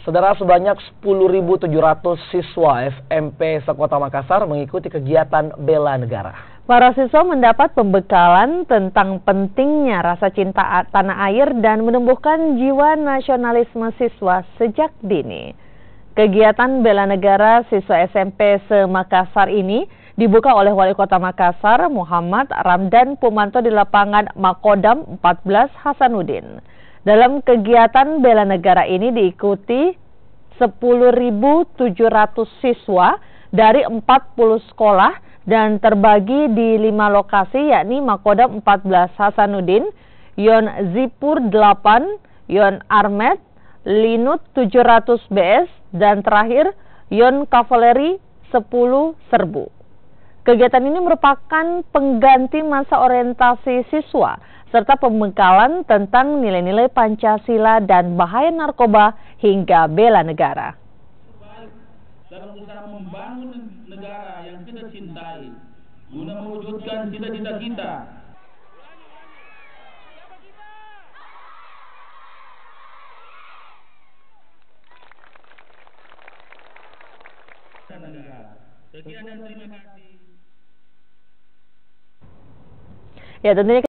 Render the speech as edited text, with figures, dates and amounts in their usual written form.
Saudara, sebanyak 10.700 siswa SMP Sekota Makassar mengikuti kegiatan bela negara. Para siswa mendapat pembekalan tentang pentingnya rasa cinta tanah air dan menumbuhkan jiwa nasionalisme siswa sejak dini. Kegiatan bela negara siswa SMP se-Makassar ini dibuka oleh Wali Kota Makassar Muhammad Ramdan Pumanto di lapangan Makodam 14 Hasanuddin. Dalam kegiatan bela negara ini diikuti 10.700 siswa dari 40 sekolah dan terbagi di 5 lokasi, yakni Makodam 14 Hasanuddin, Yon Zipur 8, Yon Armet, Linut 700 BS, dan terakhir Yon Kavaleri 10 Serbu. Kegiatan ini merupakan pengganti masa orientasi siswa serta pembekalan tentang nilai-nilai Pancasila dan bahaya narkoba hingga bela negara. Dalam usaha membangun negara yang kita cintai, guna mewujudkan cita-cita kita. Sekian dan terima kasih. Ya, tentunya